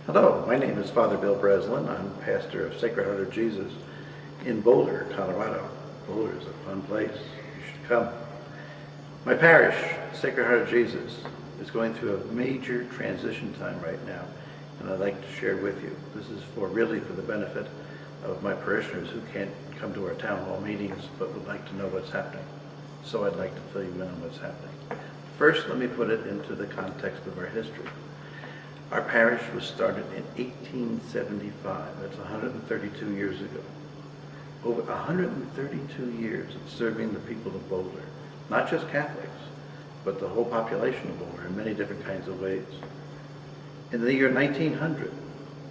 Hello, my name is Father Bill Breslin. I'm pastor of Sacred Heart of Jesus in Boulder, Colorado. Boulder is a fun place. You should come. My parish, Sacred Heart of Jesus, is going through a major transition time right now, and I'd like to share with you. This is really for the benefit of my parishioners who can't come to our town hall meetings but would like to know what's happening. So I'd like to fill you in on what's happening. First, let me put it into the context of our history. Our parish was started in 1875. That's 132 years ago. Over 132 years of serving the people of Boulder, not just Catholics, but the whole population of Boulder in many different kinds of ways. In the year 1900,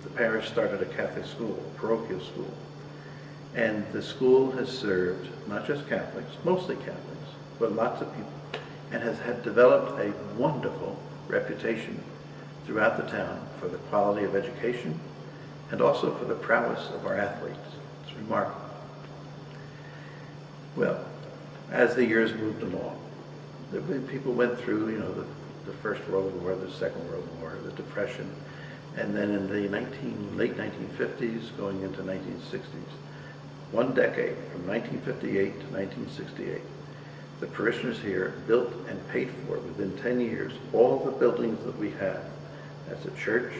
the parish started a Catholic school, a parochial school. And the school has served not just Catholics, mostly Catholics, but lots of people, and has developed a wonderful reputation throughout the town for the quality of education and also for the prowess of our athletes. It's remarkable. Well, as the years moved along, people went through, the First World War, the Second World War, the Depression, and then in the late 1950s, going into 1960s, one decade, from 1958 to 1968, the parishioners here built and paid for, within 10 years, all the buildings that we have. That's a church,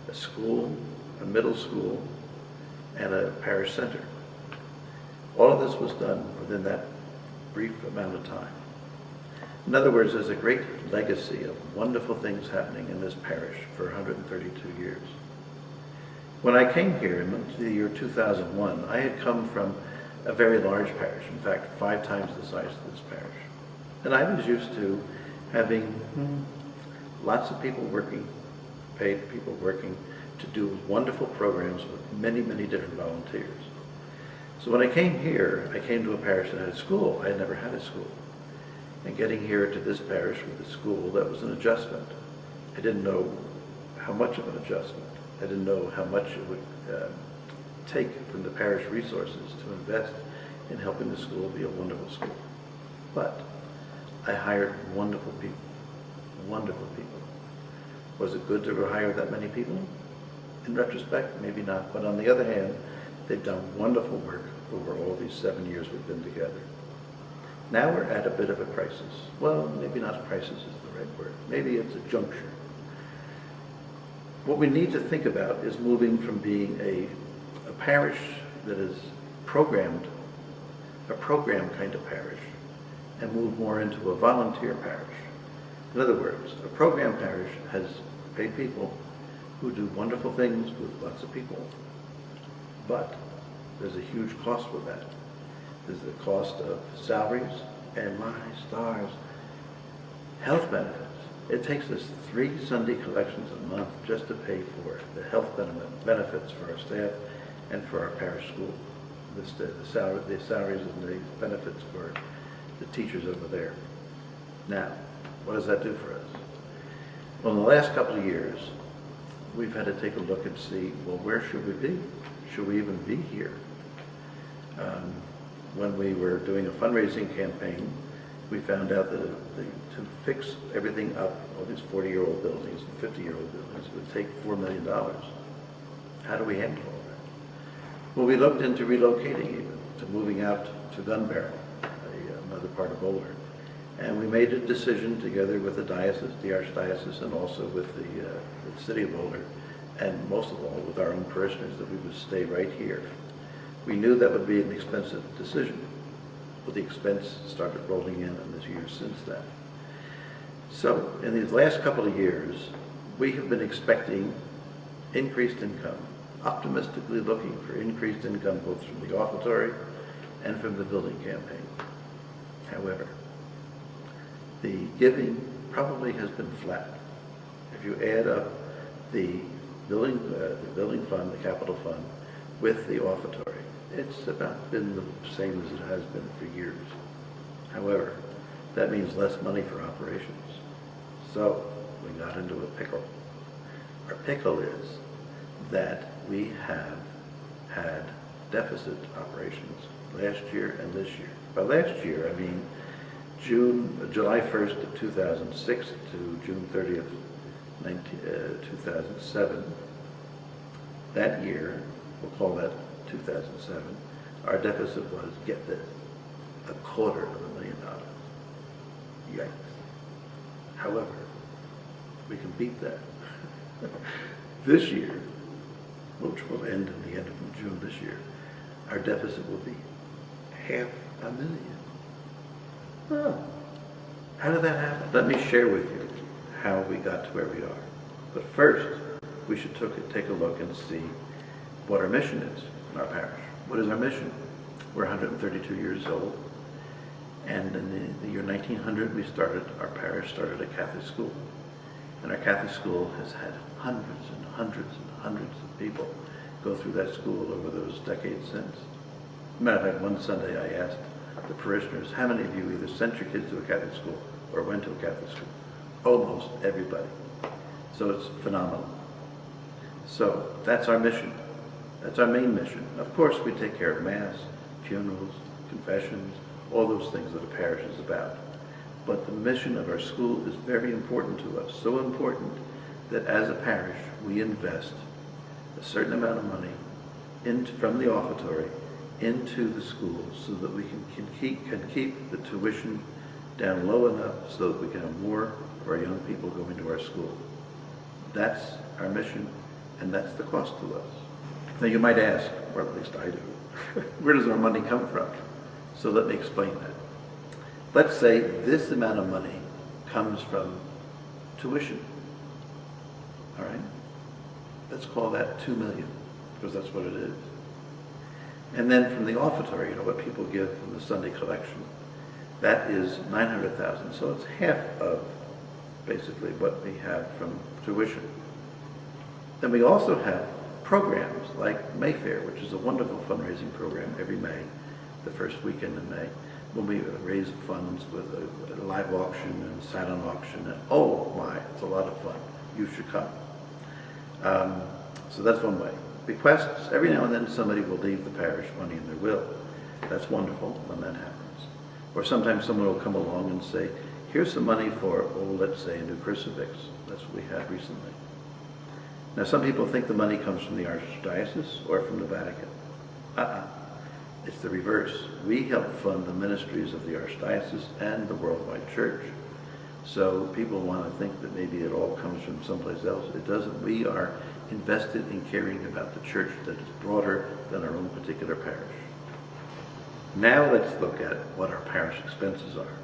a school, a middle school, and a parish center. All of this was done within that brief amount of time. In other words, there's a great legacy of wonderful things happening in this parish for 132 years. When I came here in the year 2001, I had come from a very large parish, in fact, 5 times the size of this parish. And I was used to having lots of people working, paid people working to do wonderful programs with many, many different volunteers. So when I came here, I came to a parish that had a school. I had never had a school. And getting here to this parish with a school, that was an adjustment. I didn't know how much of an adjustment. I didn't know how much it would take from the parish resources to invest in helping the school be a wonderful school. But I hired wonderful people, wonderful people. Was it good to hire that many people? In retrospect, maybe not. But on the other hand, they've done wonderful work over all these 7 years we've been together. Now we're at a bit of a crisis. Well, maybe not a crisis is the right word. Maybe it's a juncture. What we need to think about is moving from being a parish that is programmed, a program kind of parish, and move more into a volunteer parish. In other words, a program parish has paid people who do wonderful things with lots of people. But there's a huge cost with that. There's the cost of salaries and, my stars, health benefits. It takes us 3 Sunday collections a month just to pay for the health benefits for our staff and for our parish school. The salaries and the benefits for the teachers over there. Now, what does that do for us? Well, in the last couple of years, we've had to take a look and see, well, where should we be? Should we even be here? When we were doing a fundraising campaign, we found out that to fix everything up, all these 40-year-old buildings and 50-year-old buildings, it would take $4 million. How do we handle all that? Well, we looked into relocating even, to moving out to Gun Barrel, another part of Boulder. And we made a decision together with the diocese, the archdiocese, and also with the city of Boulder, and most of all with our own parishioners, that we would stay right here. We knew that would be an expensive decision, but the expense started rolling in the years since then. So in these last couple of years, we have been expecting increased income, optimistically looking for increased income both from the offertory and from the building campaign. However, the giving probably has been flat. If you add up the building fund, the capital fund, with the offertory, it's about been the same as it has been for years. However, that means less money for operations. So we got into a pickle. Our pickle is that we have had deficit operations last year and this year. By last year, I mean July 1st of 2006 to June 30th, 2007, that year, we'll call that 2007, our deficit was, get this, $250,000. Yikes. However, we can beat that. This year, which will end in the end of June this year, our deficit will be $500,000. Oh, how did that happen? Let me share with you how we got to where we are. But first, we should take a look and see what our mission is in our parish. What is our mission? We're 132 years old, and in the year 1900, our parish started a Catholic school. And our Catholic school has had hundreds and hundreds and hundreds of people go through that school over those decades since. As a matter of fact, one Sunday I asked the parishioners, how many of you either sent your kids to a Catholic school or went to a Catholic school? Almost everybody. So it's phenomenal. So that's our mission. That's our main mission. Of course, we take care of Mass, funerals, confessions, all those things that a parish is about. But the mission of our school is very important to us, so important that as a parish, we invest a certain amount of money from the offertory into the school so that we can keep the tuition down low enough so that we can have more of our young people going to our school. That's our mission, and that's the cost to us. Now you might ask, or at least I do, where does our money come from? So let me explain that. Let's say this amount of money comes from tuition. All right? Let's call that $2 million, because that's what it is. And then from the offertory, what people give from the Sunday collection, that is $900,000. So it's half of basically what we have from tuition. Then we also have programs like Mayfair, which is a wonderful fundraising program every May, the first weekend in May, when we raise funds with a live auction and silent auction. And oh my, it's a lot of fun. You should come. So that's one way. Bequests, every now and then somebody will leave the parish money in their will. That's wonderful when that happens. Or sometimes someone will come along and say, here's some money for, let's say, a new crucifix. That's what we had recently. Now some people think the money comes from the Archdiocese or from the Vatican. It's the reverse. We help fund the ministries of the Archdiocese and the worldwide church. So people want to think that maybe it all comes from someplace else. It doesn't. We are invested in caring about the church that is broader than our own particular parish. Now let's look at what our parish expenses are.